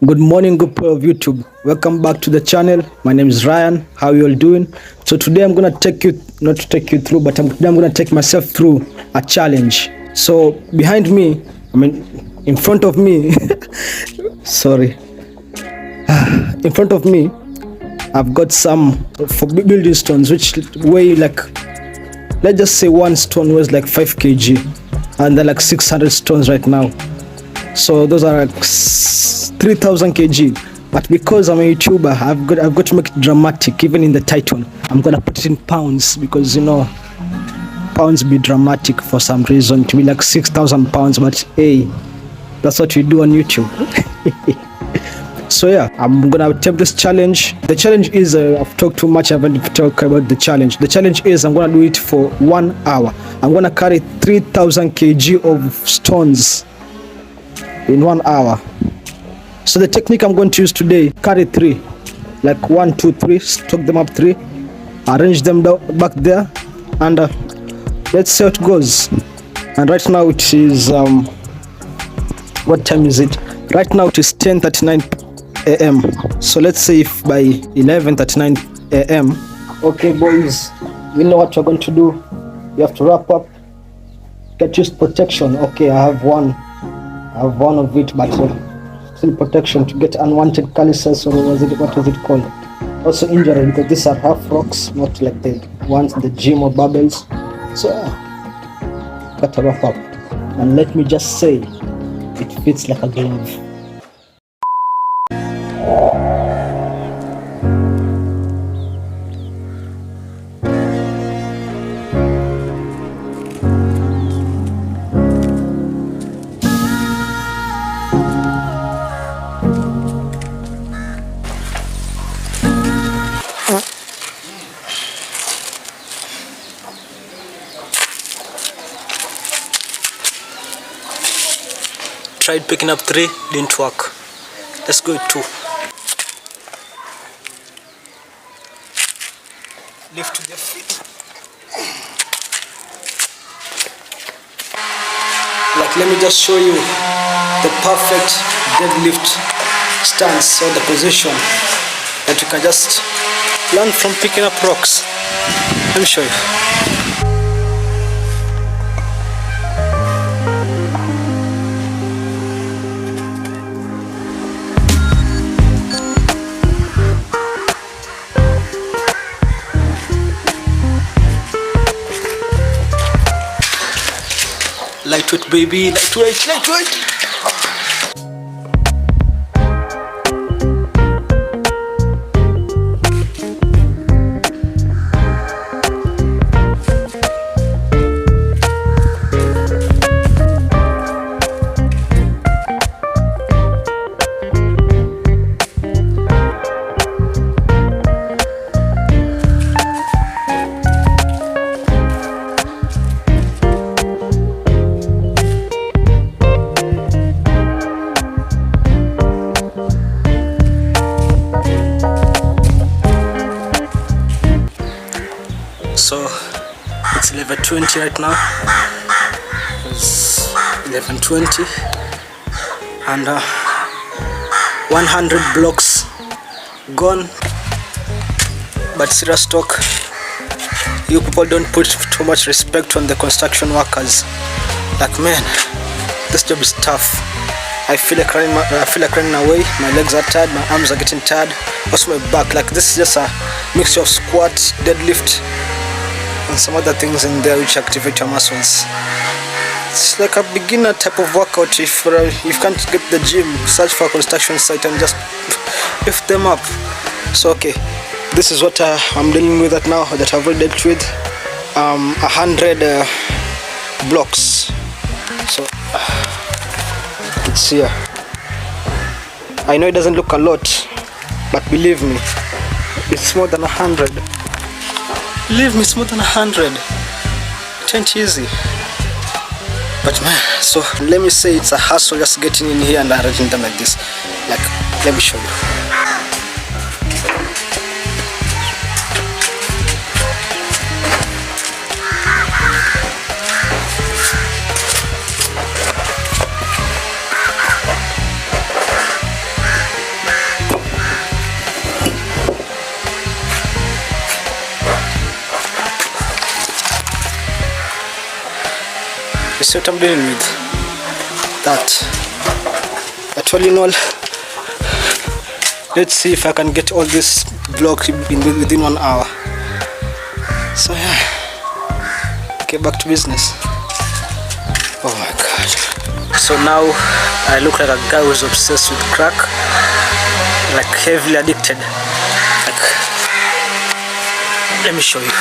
Good morning, good people of YouTube. Welcome back to the channel. My name is Ryan. How you all doing? So today I'm gonna take you, not to take you through, but today I'm gonna take myself through a challenge. So behind me, in front of me, sorry, in front of me, I've got some for building stones, which weigh like, let's just say one stone weighs like 5 kg, and they're like 600 stones right now. So those are like 3,000 kg. But because I'm a YouTuber, I've got to make it dramatic. Even in the title, I'm gonna put it in pounds because pounds be dramatic for some reason. To be like 6,000 pounds, but hey, that's what we do on YouTube. So yeah, I'm gonna attempt this challenge. The challenge is I've talked too much. I haven't talked about the challenge. The challenge is I'm gonna do it for 1 hour. I'm gonna carry 3,000 kg of stones in 1 hour. So the technique I'm going to use today, carry 3, like 1 2 3, stock them up 3, arrange them down back there, and let's see how it goes. And right now it is what time is it? Right now it is 10:39 a.m. so let's say if by 11:39 a.m. okay boys, you know what you're going to do. You have to wrap up, get used protection. Okay, I have one of it, but still protection to get unwanted calluses, or what was it called? Also injury, because these are half rocks, not like the ones in the gym or bubbles. So gotta wrap up, and let me just say, it fits like a glove. Tried picking up 3, didn't work. Let's go with 2. Lift to the feet. Like, let me just show you the perfect deadlift stance, or the position that you can just learn from picking up rocks. Let me show you. Lightweight, baby, lightweight. So it's 11:20 right now. It's 11:20, and 100 blocks gone. But serious talk, you people don't put too much respect on the construction workers. Like, man, this job is tough. I feel like running away. My legs are tired, my arms are getting tired, also my back. Like, this is just a mixture of squat, deadlift, and some other things in there which activate your muscles. It's like a beginner type of workout. If you can't get the gym, search for a construction site and just lift them up. So okay, this is what I'm dealing with right now, that I've already dealt with. 100 blocks. So it's here. I know it doesn't look a lot, but believe me, it's more than 100. Believe me, it's more than 100. It ain't easy. But man, so let me say it's a hassle just getting in here and arranging them like this. Like, let me show you. see what I'm dealing with. That. But all in all, let's see if I can get all this block within 1 hour. So yeah, get back to business. Oh my god. So now I look like a guy who's obsessed with crack, like heavily addicted. Like, let me show you.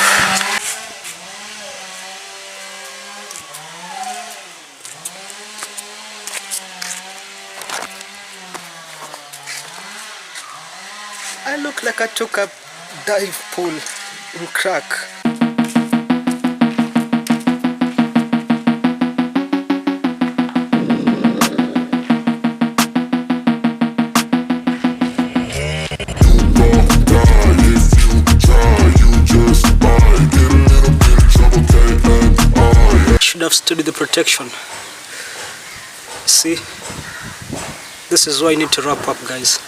I look like I took a dive pool in crack. Should have studied the protection. See, this is why I need to wrap up, guys.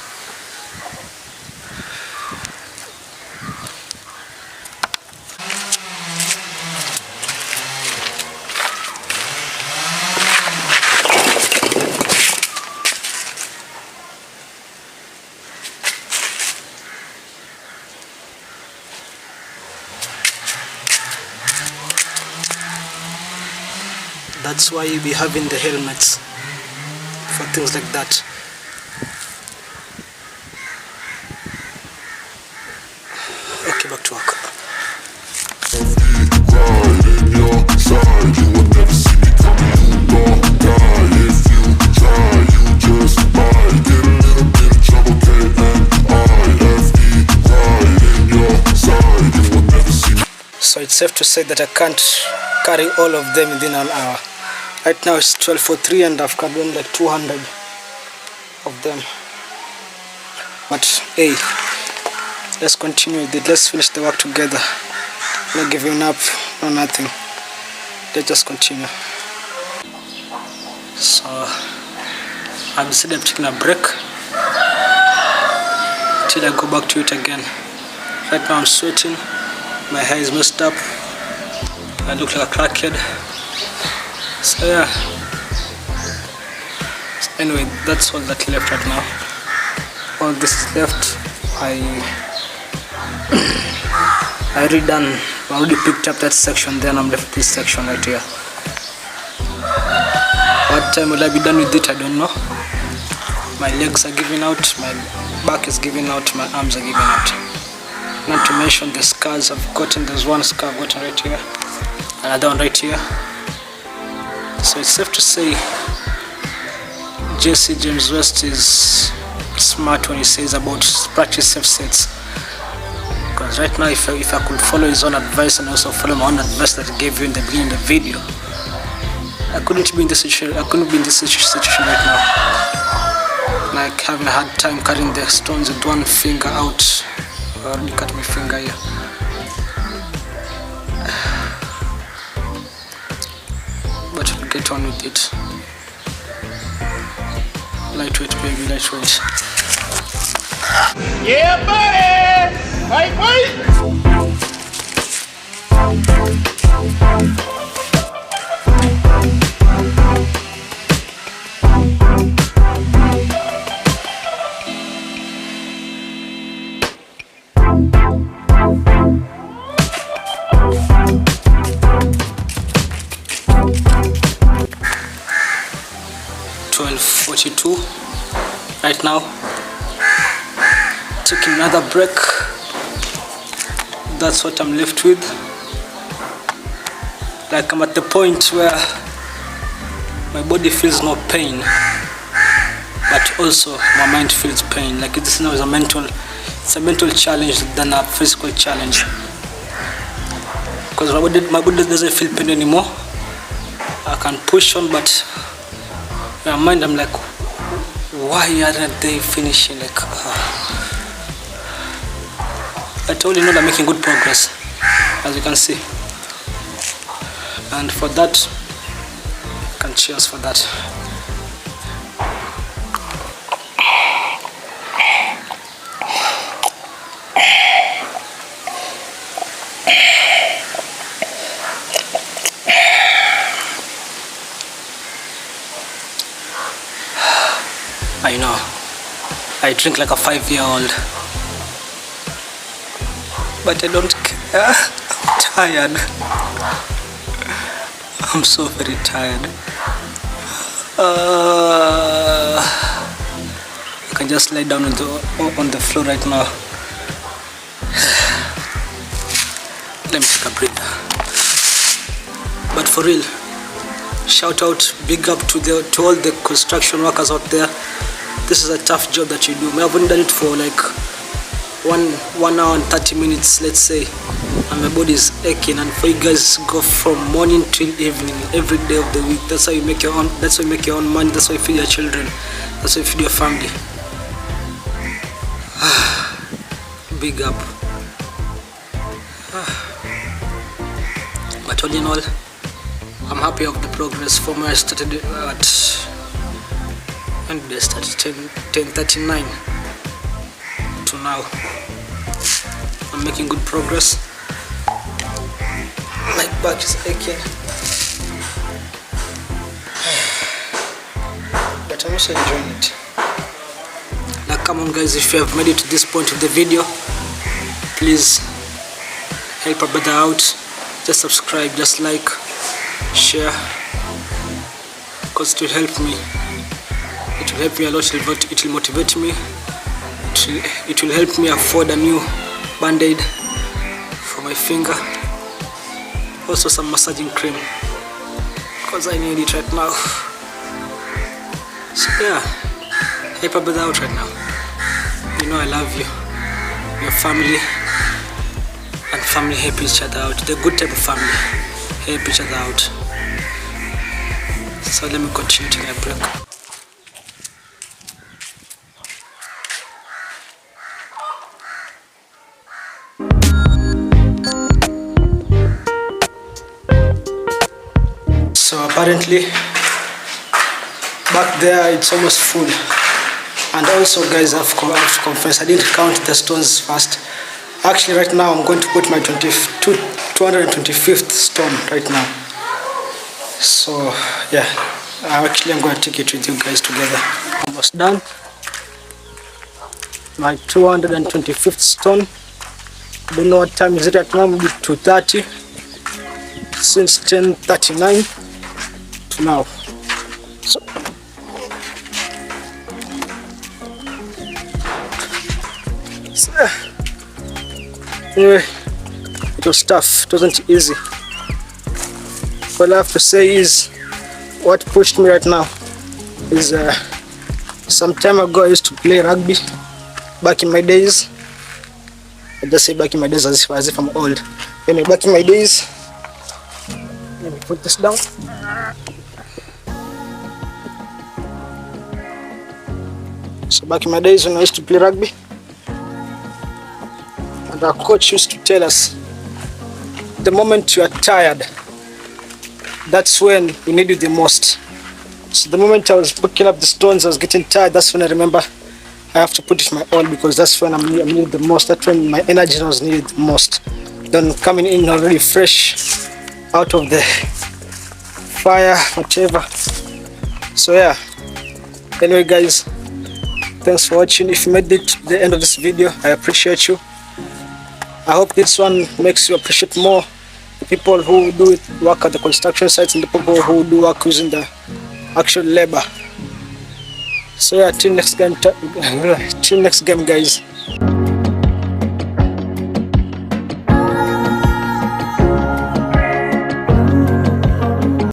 That's why you be having the helmets for things like that. Okay, back to work. So it's safe to say that I can't carry all of them within an hour. Right now it's 12:03 and I've carried like 200 of them. But hey, let's continue with it. Let's finish the work together. Not giving up, no nothing. Let's just continue. So I've decided I'm taking a break till I go back to it again. Right now I'm sweating, my hair is messed up, I look like a crackhead. So yeah, anyway, that's all that left right now. All this is left. I already picked up that section, then I'm left with this section right here. What time will I be done with it? I don't know. My legs are giving out, my back is giving out, my arms are giving out. Not to mention the scars I've gotten. There's one scar I've gotten right here, another one right here. So it's safe to say Jesse James West is smart when he says about practice safe sets. Because right now, if I could follow his own advice and also follow my own advice that I gave you in the beginning of the video, I couldn't be in this situation. I couldn't be in this situation right now. Like having a hard time cutting the stones with one finger out. I already cut my finger here. But we'll get on with it. Lightweight, baby, lightweight. Yeah, buddy! Lightweight! 12:42 right now. Taking another break. That's what I'm left with. Like I'm at the point where my body feels no pain, but also my mind feels pain. Like this now is a mental challenge than a physical challenge. Because my body doesn't feel pain anymore. I can push on, but in my mind I'm like, why aren't they finishing? Like, I told you, I'm making good progress, as you can see, and for that, I can cheers for that. I drink like a 5-year-old, but I don't care. I'm tired. I'm so very tired. I can just lie down on the floor right now. Let me take a breather. But for real, shout out, big up to all the construction workers out there. This is a tough job that you do. I haven't done it for like 1 hour and 30 minutes, let's say, and my body is aching. And for you guys to go from morning till evening every day of the week, that's how you make your own. That's how you make your own money. That's how you feed your children. That's how you feed your family. Big up. But all in all, I'm happy of the progress from where I started at. When did I start? 10:39 to now. I'm making good progress. My back is aching, but I'm also enjoying it. Now come on guys, if you have made it to this point of the video, please help a brother out. Just subscribe, just like, share, because it will help me. It will help me a lot. It will motivate me. It will help me afford a new band-aid for my finger. Also some massaging cream, because I need it right now. So yeah, help a brother out right now. You know I love you. Your family and family help each other out. The good type of family help each other out. So let me continue taking a break. So apparently back there it's almost full. And also guys, I have to confess, I didn't count the stones first. Actually right now I'm going to put my 225th stone right now. So yeah, I'm going to take it with you guys together. Almost done. My 225th stone. I don't know what time is it right now, maybe 2:30. Since 10:39 to now. So anyway, it was tough. It wasn't easy. All I have to say is, what pushed me right now is some time ago I used to play rugby back in my days. I just say back in my days as if I'm old. Anyway, back in my days, let me put this down. So back in my days when I used to play rugby, and our coach used to tell us, the moment you are tired, that's when we need you the most. So the moment I was picking up the stones, I was getting tired. That's when I remember I have to put it my all, because that's when I'm needed the most. That's when my energy was needed the most. Then coming in already fresh out of the fire, whatever. So yeah. Anyway guys, thanks for watching. If you made it to the end of this video, I appreciate you. I hope this one makes you appreciate more the people who do work at the construction sites and the people who do work using the actual labor. So yeah, till next game guys.